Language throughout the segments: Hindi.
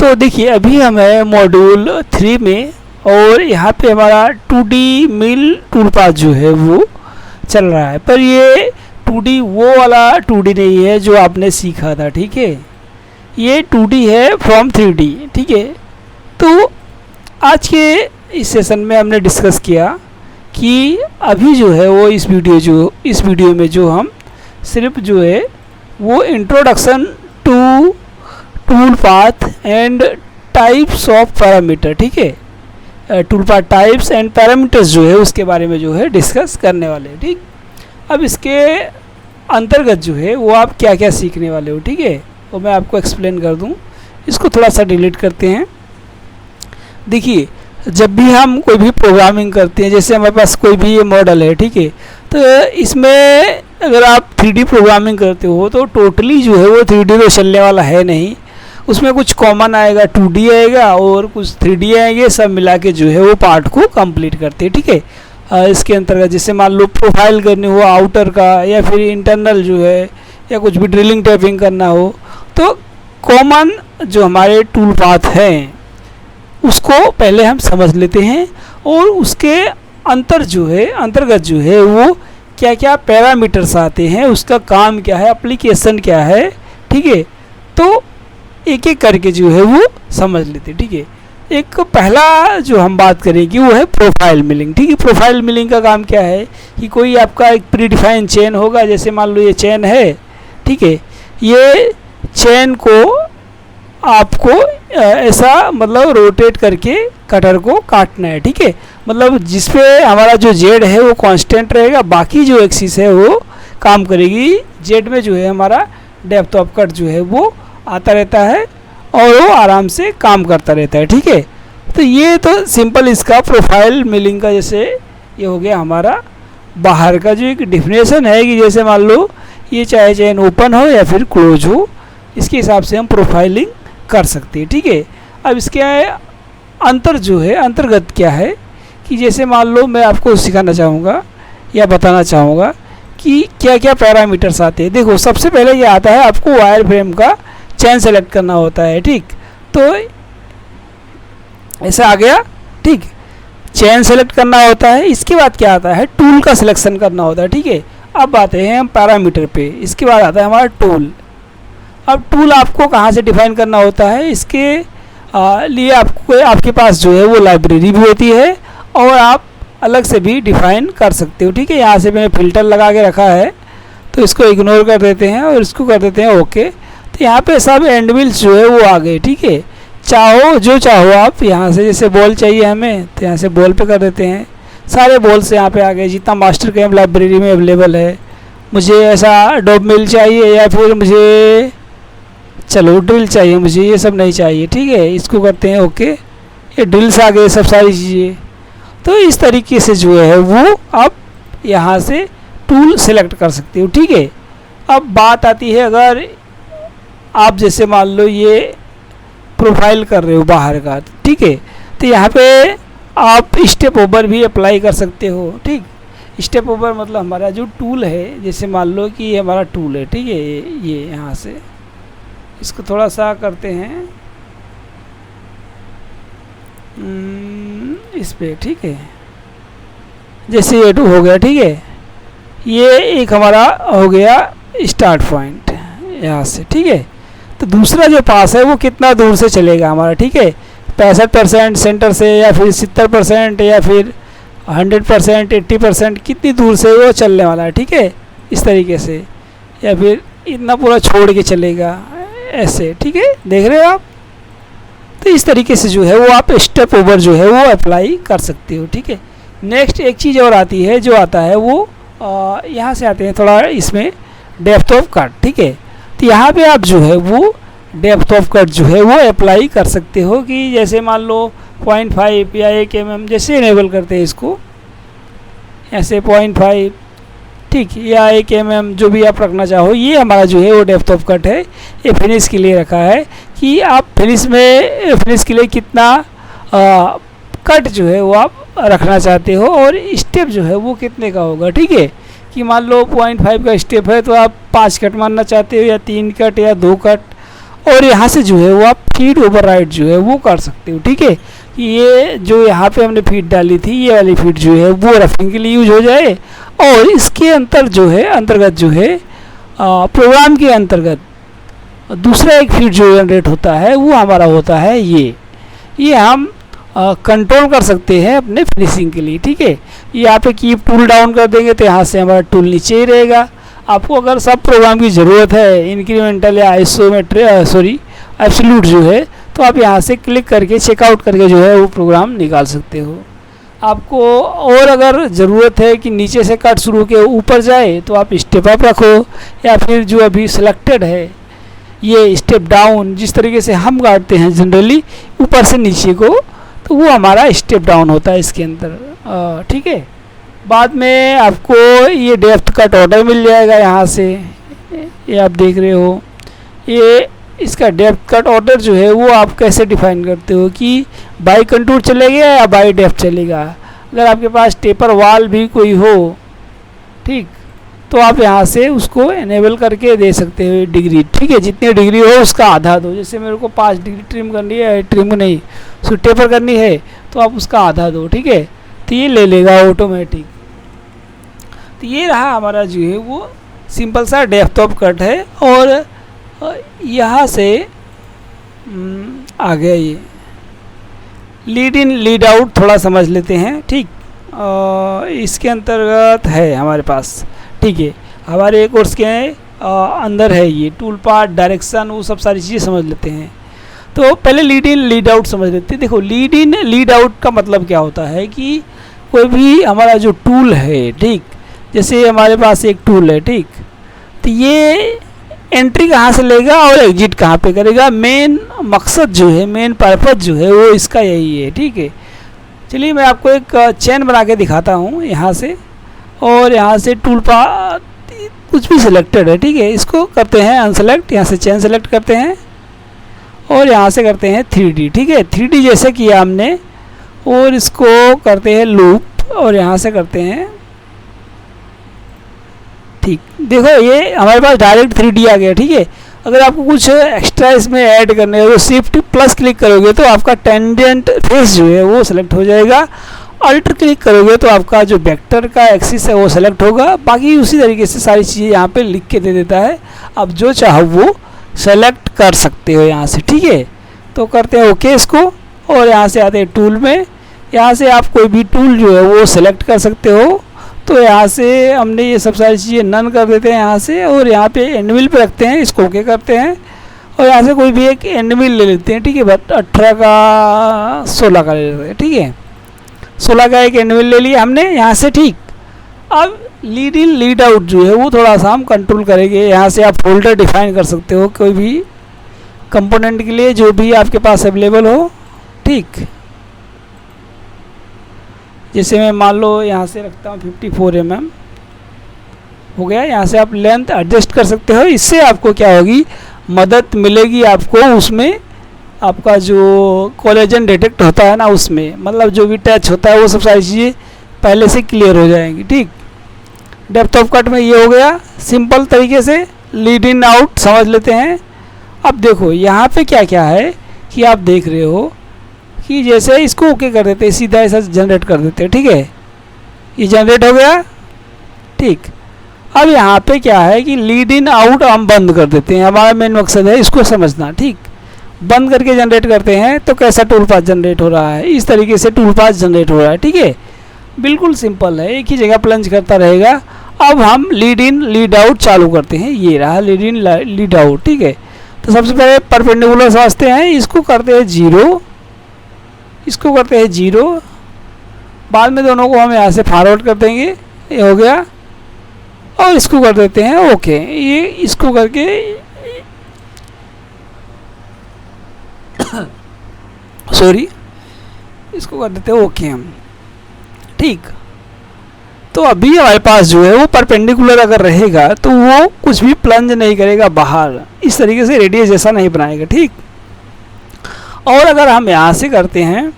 तो देखिए अभी हम है मॉड्यूल 3 में, और यहाँ पे हमारा 2D मिल टूल पाथ जो है वो चल रहा है। पर ये 2D वो वाला 2D नहीं है जो आपने सीखा था, ठीक है। ये 2D है फ्रॉम 3D, ठीक है। तो आज के इस सेशन में हमने डिस्कस किया कि अभी जो है वो इस वीडियो में जो हम सिर्फ जो है वो introduction to tool path and types of parameter, ठीक है। Tool path types and parameters जो है उसके बारे में जो है डिस्कस करने वाले हैं, ठीक। अब इसके अंतर्गत जो है वो आप क्या क्या सीखने वाले हो, ठीक है, वो मैं आपको एक्सप्लेन कर दूं। इसको थोड़ा सा डिलीट करते हैं। देखिए जब भी हम कोई भी प्रोग्रामिंग करते हैं, जैसे हमारे पास कोई भी ये मॉडल है, ठीक है, तो इसमें अगर आप 3D प्रोग्रामिंग करते हो तो टोटली जो है वो 3D तो चलने वाला है नहीं। उसमें कुछ कॉमन आएगा, 2D आएगा और कुछ 3D आएंगे, सब मिला के जो है वो पार्ट को कंप्लीट करते हैं, ठीक है। इसके अंतर्गत जैसे मान लो प्रोफाइल करनी हो आउटर का, या फिर इंटरनल जो है, या कुछ भी ड्रिलिंग टैपिंग करना हो, तो कॉमन जो हमारे टूल पाथ हैं उसको पहले हम समझ लेते हैं, और उसके अंतर्गत जो है वो क्या क्या पैरामीटर्स आते हैं, उसका काम क्या है, एप्लीकेशन क्या है, ठीक है। तो एक एक करके जो है वो समझ लेते हैं, ठीक है। एक पहला जो हम बात करेंगे वो है प्रोफाइल मिलिंग, ठीक है। प्रोफाइल मिलिंग का काम क्या है कि कोई आपका एक प्री डिफाइंड चेन होगा, जैसे मान लो ये चेन है, ठीक है। ये चेन को आपको ऐसा मतलब रोटेट करके कटर को काटना है, ठीक है। मतलब जिसपे हमारा जो जेड है वो कांस्टेंट रहेगा, बाकी जो एक्सिस है वो काम करेगी। जेड में जो है हमारा डेप्थ ऑफ कट जो है वो आता रहता है और वो आराम से काम करता रहता है, ठीक है। तो ये तो सिंपल इसका प्रोफाइल मिलिंग का जैसे ये हो गया हमारा बाहर का जो एक डिफिनेशन है कि जैसे मान लो ये चाहे चेन ओपन हो या फिर क्लोज हो, इसके हिसाब से हम प्रोफाइलिंग कर सकते हैं, ठीक है। अब इसके अंतर्गत क्या है कि जैसे मान लो मैं आपको सिखाना चाहूँगा या बताना चाहूँगा कि क्या क्या पैरामीटर्स आते हैं। देखो सबसे पहले ये आता है आपको वायर फ्रेम का चेन सेलेक्ट करना होता है, ठीक। तो ऐसा आ गया, ठीक, चेन सेलेक्ट करना होता है। इसके बाद क्या आता है, टूल का सिलेक्शन करना होता है, ठीक है। अब आते हैं हम पैरामीटर पे। इसके बाद आता है हमारा टूल। अब टूल आपको कहाँ से डिफाइन करना होता है, इसके लिए आपके पास जो है वो लाइब्रेरी भी होती है, और आप अलग से भी डिफाइन कर सकते हो, ठीक है। यहाँ से मैंने फ़िल्टर लगा के रखा है, तो इसको इग्नोर कर देते हैं और इसको कर देते हैं ओके। तो यहाँ पे सब एंड मिल्स जो है वो आ गए, ठीक है। जो चाहो आप यहाँ से, जैसे बॉल चाहिए हमें तो यहाँ से बॉल पे कर देते हैं। सारे बॉल्स यहाँ पे आ गए जितना मास्टर कैम लाइब्रेरी में अवेलेबल है। मुझे ऐसा डॉब मिल चाहिए या फिर मुझे चलो ड्रिल चाहिए, मुझे ये सब नहीं चाहिए, ठीक है। इसको करते हैं ओके। ये ड्रिल्स आ गए सब सारी चीज़ें। तो इस तरीके से जो है वो आप यहाँ से टूल सेलेक्ट कर सकते हो, ठीक है। अब बात आती है अगर आप जैसे मान लो ये प्रोफाइल कर रहे हो बाहर का, ठीक है, तो यहाँ पे आप स्टेप ओवर भी अप्लाई कर सकते हो, ठीक। स्टेप ओवर मतलब हमारा जो टूल है, जैसे मान लो कि ये हमारा टूल है, ठीक है। ये यहाँ से इसको थोड़ा सा करते हैं इस पे, ठीक है। जैसे ये टू हो गया, ठीक है। ये एक हमारा हो गया स्टार्ट पॉइंट यहाँ से, ठीक है। तो दूसरा जो पास है वो कितना दूर से चलेगा हमारा, ठीक है। 65% सेंटर से, या फिर 70%, या फिर 100%, 80%, कितनी दूर से वो चलने वाला है, ठीक है। इस तरीके से, या फिर इतना पूरा छोड़ के चलेगा ऐसे, ठीक है। देख रहे हो आप। तो इस तरीके से जो है वो आप स्टेप ओवर जो है वो अप्लाई कर सकते हो, ठीक है। नेक्स्ट एक चीज़ और आती है, जो आता है वो यहाँ से आते हैं थोड़ा इसमें डेप्थ ऑफ कट, ठीक है। तो यहाँ पे आप जो है वो डेप्थ ऑफ कट जो है वो अप्लाई कर सकते हो कि जैसे मान लो 0.5 या 1 mm जैसे इनेबल करते हैं इसको, ऐसे 0.5, ठीक, या 1 mm जो भी आप रखना चाहो। ये हमारा जो है वो डेप्थ ऑफ कट है। ये फिनिश के लिए रखा है कि आप फिनिश के लिए कितना कट जो है वो आप रखना चाहते हो, और स्टेप जो है वो कितने का होगा, ठीक है। कि मान लो 0.5 का स्टेप है तो आप 5 कट मारना चाहते हो, या 3 कट, या 2 कट, और यहाँ से जो है वो आप फीड ओवरराइड जो है वो कर सकते हो, ठीक है। ये जो यहाँ पे हमने फीड डाली थी, ये वाली फीड जो है वो रफिंग के लिए यूज हो जाए, और इसके अंतर्गत जो है प्रोग्राम के अंतर्गत दूसरा एक फीड जो जनरेट होता है वो हमारा होता है ये हम कंट्रोल कर सकते हैं अपने फिनिशिंग के लिए, ठीक है। यहाँ पे कीप टूल डाउन कर देंगे तो यहाँ से हमारा टूल नीचे ही रहेगा। आपको अगर सब प्रोग्राम की ज़रूरत है, इंक्रीमेंटल या एब्सोल्यूट जो है, तो आप यहाँ से क्लिक करके चेकआउट करके जो है वो प्रोग्राम निकाल सकते हो। आपको और अगर ज़रूरत है कि नीचे से कट शुरू के ऊपर जाए तो आप स्टेप अप रखो, या फिर जो अभी सिलेक्टेड है ये स्टेप डाउन, जिस तरीके से हम काटते हैं जनरली ऊपर से नीचे को, तो वो हमारा स्टेप डाउन होता है इसके अंदर, ठीक है। बाद में आपको ये डेप्थ कट ऑर्डर मिल जाएगा यहाँ से, ये आप देख रहे हो। ये इसका डेप्थ कट ऑर्डर जो है वो आप कैसे डिफाइन करते हो कि बाई कंटूर चलेगा या बाई डेप्थ चलेगा। अगर आपके पास टेपर वाल भी कोई हो, ठीक, तो आप यहाँ से उसको एनेबल करके दे सकते हो डिग्री, ठीक है। जितनी डिग्री हो उसका आधा दो। जैसे मेरे को 5 डिग्री ट्रिम करनी है, ट्रिम नहीं उसको टेपर करनी है, तो आप उसका आधा दो, ठीक है। तो ये ले लेगा ऑटोमेटिक। तो ये रहा हमारा जो है वो सिंपल सा डेप्थ ऑफ कट है। और यहाँ से आ गया ये लीड इन लीड आउट, थोड़ा समझ लेते हैं, ठीक। इसके अंतर्गत है हमारे पास, ठीक है। हमारे कोर्स के अंदर है ये टूल पार्ट, डायरेक्शन, वो सब सारी चीज़ें समझ लेते हैं। तो पहले लीड इन लीड आउट समझ लेते हैं। देखो, लीड इन लीड आउट का मतलब क्या होता है कि कोई भी हमारा जो टूल है, ठीक, जैसे हमारे पास एक टूल है, ठीक, तो ये एंट्री कहाँ से लेगा और एग्जिट कहाँ पे करेगा, मेन मकसद जो है, मेन पर्पज़ जो है वो इसका यही है, ठीक है। चलिए मैं आपको एक चेन बना के दिखाता हूँ यहाँ से, और यहाँ से टूल पार्ट कुछ भी सिलेक्टेड है, ठीक है। इसको करते हैं अनसेलेक्ट, यहाँ से चेन सेलेक्ट करते हैं और यहाँ से करते हैं 3D, ठीक है। 3D जैसे किया हमने, और इसको करते हैं लूप, और यहाँ से करते हैं, ठीक। देखो ये हमारे पास डायरेक्ट 3D आ गया, ठीक है। अगर आपको कुछ एक्स्ट्रा इसमें ऐड करने है तो शिफ्ट प्लस क्लिक करोगे तो आपका टेंजेंट फेस जो है वो सेलेक्ट हो जाएगा। अल्ट क्लिक करोगे तो आपका जो वेक्टर का एक्सिस है वो सेलेक्ट होगा। बाकी उसी तरीके से सारी चीज़ें यहाँ पे लिख के दे देता है, अब जो चाहो वो सेलेक्ट कर सकते हो यहाँ से, ठीक है। तो करते हैं ओके इसको, और यहाँ से आते हैं टूल में। यहाँ से आप कोई भी टूल जो है वो सेलेक्ट कर सकते हो। तो यहाँ से हमने ये सब सारी चीज़ें नन कर देते हैं यहाँ से, और यहाँ पे एंड मिल पे रखते हैं, इसको ओके करते हैं, और यहाँ से कोई भी एक एंड मिल ले लेते हैं, ठीक है। बट 18 का 16 का ले लेते हैं, ठीक है। 16 का एक एंड मिल ले लिया हमने यहाँ से, ठीक। अब लीड इन लीड आउट जो है वो थोड़ा सा हम कंट्रोल करेंगे। यहाँ से आप फोल्डर डिफाइन कर सकते हो कोई भी कंपोनेंट के लिए जो भी आपके पास अवेलेबल हो, ठीक। जैसे मैं मान लो यहाँ से रखता हूँ 54 mm हो गया। यहाँ से आप लेंथ एडजस्ट कर सकते हो। इससे आपको क्या होगी, मदद मिलेगी आपको उसमें, आपका जो कोलेजन डिटेक्ट होता है ना उसमें, मतलब जो भी टच होता है वो सब सारी चीज़ें पहले से क्लियर हो जाएंगी, ठीक। डेप्थ ऑफ कट में ये हो गया सिंपल तरीके से। लीड इन आउट समझ लेते हैं। अब देखो यहाँ पे क्या क्या है कि आप देख रहे हो कि जैसे इसको ओके कर देते हैं, सीधा ऐसा जनरेट कर देते हैं, ठीक है। ये जनरेट हो गया, ठीक। अब यहाँ पे क्या है कि लीड इन आउट हम बंद कर देते हैं। हमारा मेन मकसद है इसको समझना, ठीक। बंद करके जनरेट करते हैं तो कैसा टूल पाथ जनरेट हो रहा है, इस तरीके से टूल पाथ जनरेट हो रहा है, ठीक है। बिल्कुल सिंपल है, एक ही जगह प्लंज करता रहेगा। अब हम लीड इन लीड आउट चालू करते हैं। ये रहा लीड इन लीड आउट, ठीक है। तो सबसे पहले परपेंडिकुलर समझते हैं, इसको करते हैं 0, इसको करते हैं 0, बाद में दोनों को हम यहाँ से फॉरवर्ड कर देंगे, ये हो गया, और इसको कर देते हैं ओके। ये इसको करके सॉरी इसको कर देते हैं ओके हम, ठीक। तो अभी हमारे पास जो है वो परपेंडिकुलर अगर रहेगा तो वो कुछ भी प्लंज नहीं करेगा बाहर, इस तरीके से रेडियस जैसा नहीं बनाएगा, ठीक। और अगर हम यहाँ से करते हैं,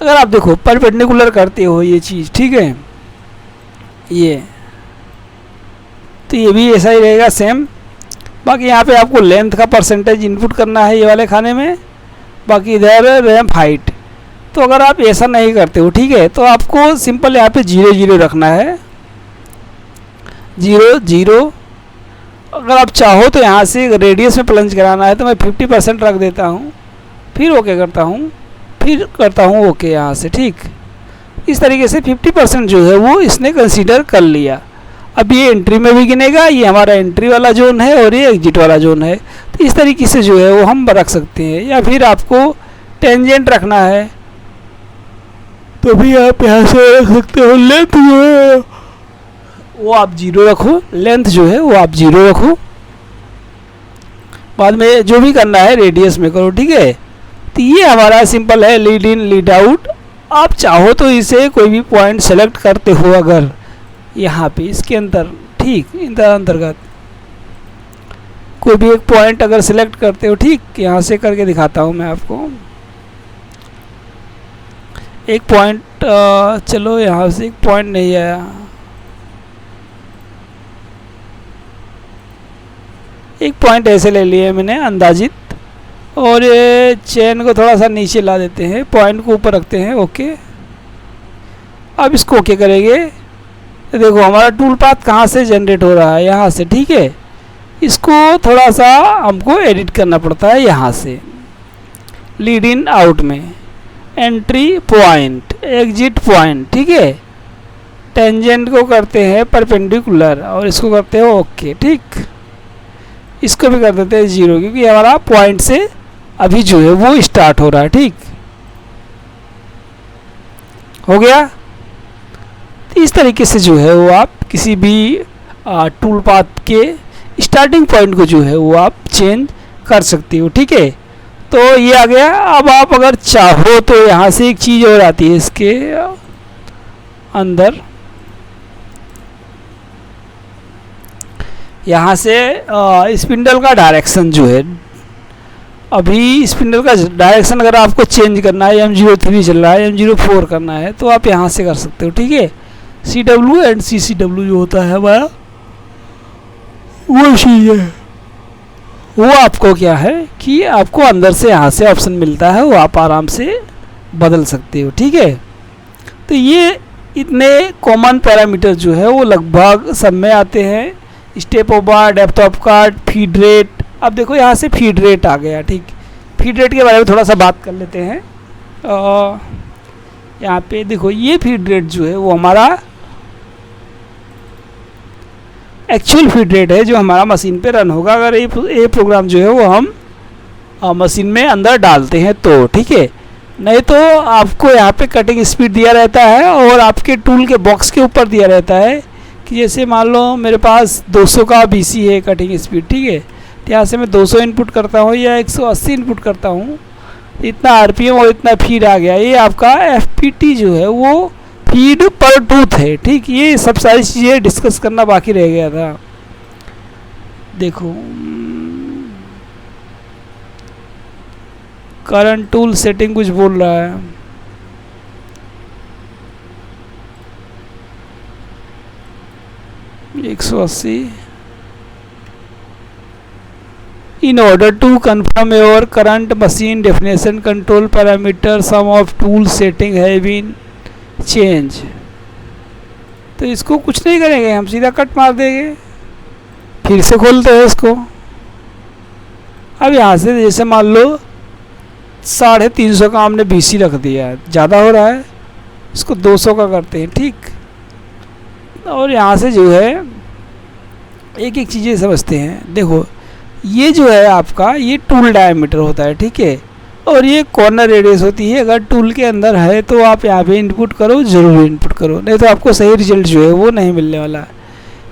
अगर आप देखो परपेंडिकुलर करते हो ये चीज़, ठीक है, ये तो ये भी ऐसा ही रहेगा सेम। बाकी यहाँ पे आपको लेंथ का परसेंटेज इनपुट करना है ये वाले खाने में, बाकी इधर रैम हाइट। तो अगर आप ऐसा नहीं करते हो, ठीक है, तो आपको सिंपल यहाँ पे 0 0 रखना है, 0 0। अगर आप चाहो तो यहाँ से रेडियस में प्लंज कराना है तो मैं 50% रख देता हूँ, फिर ओके करता हूँ, फिर करता हूँ ओके यहाँ से, ठीक। इस तरीके से 50% जो है वो इसने कंसीडर कर लिया। अब ये एंट्री में भी गिनेगा, ये हमारा एंट्री वाला जोन है और ये एग्जिट वाला जोन है। तो इस तरीके से जो है वो हम रख सकते हैं। या फिर आपको टेंजेंट रखना है तो भी आप यहाँ से रख सकते हो। लेंथ जो है वो आप 0 रखो, लेंथ जो है वो आप 0 रखो, बाद में जो भी करना है रेडियस में करो, ठीक है। तो ये हमारा सिंपल है लीड इन लीड आउट। आप चाहो तो इसे कोई भी पॉइंट सेलेक्ट करते हो अगर यहाँ पे इसके अंदर, ठीक, इधर अंतर्गत कोई भी एक पॉइंट अगर सिलेक्ट करते हो, ठीक, यहाँ से करके दिखाता हूँ मैं आपको। एक पॉइंट, चलो यहाँ से एक पॉइंट नहीं आया, एक पॉइंट ऐसे ले लिए मैंने अंदाजित, और ये चेन को थोड़ा सा नीचे ला देते हैं, पॉइंट को ऊपर रखते हैं, ओके। अब इसको ओके करेंगे, देखो हमारा टूल पाथ कहाँ से जनरेट हो रहा है, यहाँ से, ठीक है। इसको थोड़ा सा हमको एडिट करना पड़ता है यहाँ से, लीड इन आउट में, एंट्री पॉइंट, एग्जिट पॉइंट, ठीक है। टेंजेंट को करते हैं परपेंडिकुलर और इसको करते हैं ओके, ठीक। इसको भी कर देते हैं 0 क्योंकि हमारा पॉइंट से अभी जो है वो स्टार्ट हो रहा है, ठीक हो गया। तो इस तरीके से जो है वो आप किसी भी टूल पाथ के स्टार्टिंग पॉइंट को जो है वो आप चेंज कर सकते हो, ठीक है। तो ये आ गया। अब आप अगर चाहो तो यहाँ से एक चीज़ और आती है इसके अंदर, यहाँ से स्पिंडल का डायरेक्शन जो है, अभी स्पिंडल का डायरेक्शन अगर आपको चेंज करना है, M03 चल रहा है, M04 करना है, तो आप यहाँ से कर सकते हो, ठीक है। CW एंड CCW जो होता है हमारा वो चीज़ है, वो आपको क्या है कि आपको अंदर से यहाँ से ऑप्शन मिलता है, वो आप आराम से बदल सकते हो, ठीक है। तो ये इतने कॉमन पैरामीटर जो है वो लगभग सब में आते हैं। Step of bar, depth of cut, feed rate. अब देखो यहाँ से फीड रेट आ गया, ठीक। फीड रेट के बारे में थोड़ा सा बात कर लेते हैं। यहाँ पे देखो ये फीड रेट जो है वो हमारा एक्चुअल फीड रेट है जो हमारा मशीन पे रन होगा अगर ये प्रोग्राम जो है वो हम मशीन में अंदर डालते हैं तो, ठीक है। नहीं तो आपको यहाँ पे कटिंग स्पीड दिया रहता है और आपके टूल के बॉक्स के ऊपर दिया रहता है कि जैसे मान लो मेरे पास 200 का BC है कटिंग स्पीड, ठीक है। तो यहाँ से मैं 200 इनपुट करता हूँ या 180 इनपुट करता हूँ, इतना RPM और इतना फीड आ गया। ये आपका FPT जो है वो फीड पर टूथ है, ठीक। ये सब सारी चीज़ें डिस्कस करना बाकी रह गया था। देखो करंट टूल सेटिंग कुछ बोल रहा है, 180। In order to confirm your current machine definition control parameter, some of tool setting have been changed। तो इसको कुछ नहीं करेंगे, हम सीधा कट मार देंगे। फिर से खोलते हैं इसको। अब यहाँ से जैसे मान लो 350 का हमने BC रख दिया है, ज़्यादा हो रहा है, इसको 200 का करते हैं, ठीक। और यहाँ से जो है एक एक चीज़ें समझते हैं। देखो ये जो है आपका ये टूल डायमीटर होता है, ठीक है, और ये कॉर्नर रेडियस होती है। अगर टूल के अंदर है तो आप यहाँ पे इनपुट करो, ज़रूर इनपुट करो, नहीं तो आपको सही रिजल्ट जो है वो नहीं मिलने वाला।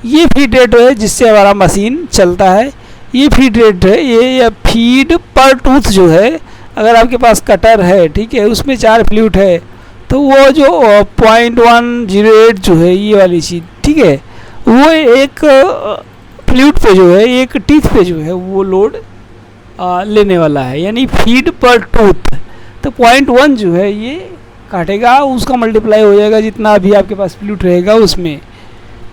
ये फीड रेट है जिससे हमारा मशीन चलता है, ये फीड रेट है, ये फीड पर टूथ जो है। अगर आपके पास कटर है, ठीक है, उसमें 4 फ्लूट है तो वो जो 0.108 जो है ये वाली चीज़, ठीक है, वो एक फ्लूट पे जो है, एक टीथ पे जो है वो लोड लेने वाला है, यानी फीड पर टूथ। तो 0.1 जो है ये काटेगा, उसका मल्टीप्लाई हो जाएगा जितना अभी आपके पास फ्लूट रहेगा उसमें।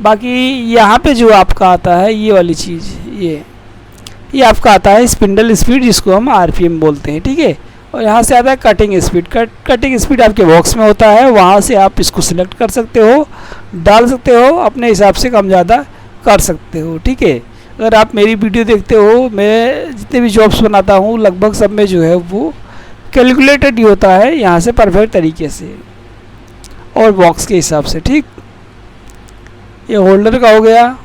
बाकी यहाँ पे जो आपका आता है ये वाली चीज़, ये ये आपका आता है स्पिंडल स्पीड, जिसको हम आरपीएम बोलते हैं, ठीक है। और यहाँ से आता है कटिंग स्पीड। कटिंग स्पीड आपके बॉक्स में होता है, वहाँ से आप इसको सिलेक्ट कर सकते हो, डाल सकते हो, अपने हिसाब से कम ज़्यादा कर सकते हो, ठीक है। अगर आप मेरी वीडियो देखते हो, मैं जितने भी जॉब्स बनाता हूँ लगभग सब में जो है वो कैलकुलेटेड ही होता है यहाँ से परफेक्ट तरीके से और बॉक्स के हिसाब से, ठीक। ये होल्डर का हो गया।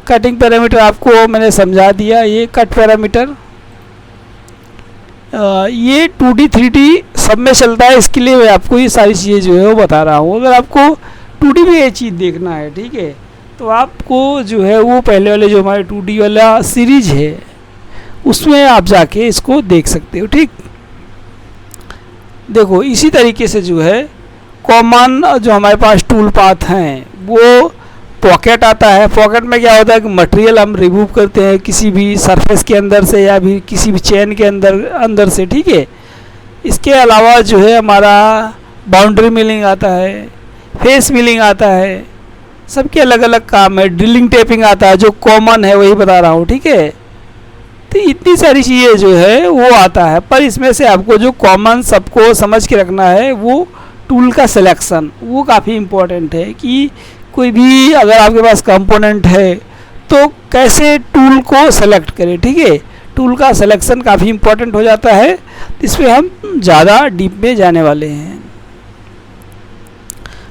कटिंग पैरामीटर आपको मैंने समझा दिया। ये कट पैरामीटर ये 2D 3D सब में चलता है, इसके लिए मैं आपको ये सारी चीज़ें जो है वो बता रहा हूँ। अगर आपको 2D में ये चीज़ देखना है, ठीक है, तो आपको जो है वो पहले वाले जो हमारे 2D वाला सीरीज है उसमें आप जाके इसको देख सकते हो, ठीक। देखो इसी तरीके से जो है कॉमन जो हमारे पास टूल पाथ हैं वो पॉकेट आता है। पॉकेट में क्या होता है कि मटेरियल हम रिमूव करते हैं किसी भी सरफेस के अंदर से या भी किसी भी चेन के अंदर से, ठीक है। इसके अलावा जो है हमारा बाउंड्री मिलिंग आता है, फेस मिलिंग आता है, सबके अलग अलग काम है। ड्रिलिंग टेपिंग आता है, जो कॉमन है वही बता रहा हूँ, ठीक है। तो इतनी सारी चीज़ें जो है वो आता है, पर इसमें से आपको जो कॉमन सबको समझ के रखना है वो टूल का सिलेक्शन, वो काफ़ी इम्पोर्टेंट है कि कोई भी अगर आपके पास कंपोनेंट है तो कैसे टूल को सेलेक्ट करें, ठीक है। टूल का सिलेक्शन काफ़ी इम्पोर्टेंट हो जाता है, इसमें हम ज़्यादा डीप में जाने वाले हैं।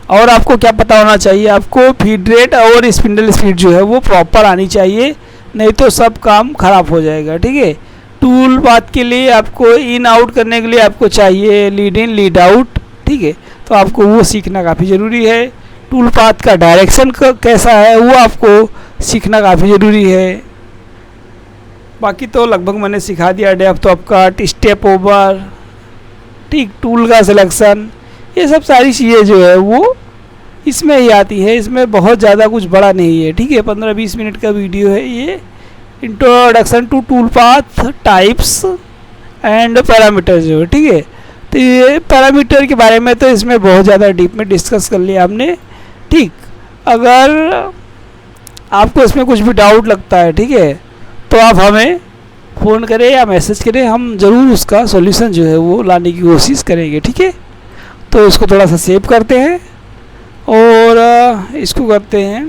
और आपको क्या पता होना चाहिए, आपको फीड रेट और स्पिंडल स्पीड जो है वो प्रॉपर आनी चाहिए, नहीं तो सब काम ख़राब हो जाएगा, ठीक है। टूल पाथ के लिए आपको इन आउट करने के लिए आपको चाहिए लीड इन लीड आउट, ठीक है, तो आपको वो सीखना काफ़ी ज़रूरी है। टूल पाथ का डायरेक्शन कैसा है वो आपको सीखना काफ़ी ज़रूरी है। बाकी तो लगभग मैंने सिखा दिया, depth of cut, step over, ठीक, टूल का सिलेक्शन, ये सब सारी चीज़ें जो है वो इसमें ही आती है। इसमें बहुत ज़्यादा कुछ बड़ा नहीं है, ठीक है। 15-20 मिनट का वीडियो है ये, introduction to tool path types and parameter जो है, ठीक है। तो ये पैरामीटर के बारे में तो इसमें बहुत ज़्यादा डीप में डिस्कस कर लिया हमने, ठीक। अगर आपको इसमें कुछ भी डाउट लगता है, ठीक है, तो आप हमें फ़ोन करें या मैसेज करें, हम ज़रूर उसका सॉल्यूशन जो है वो लाने की कोशिश करेंगे, ठीक है। तो इसको थोड़ा सा सेव करते हैं और इसको करते हैं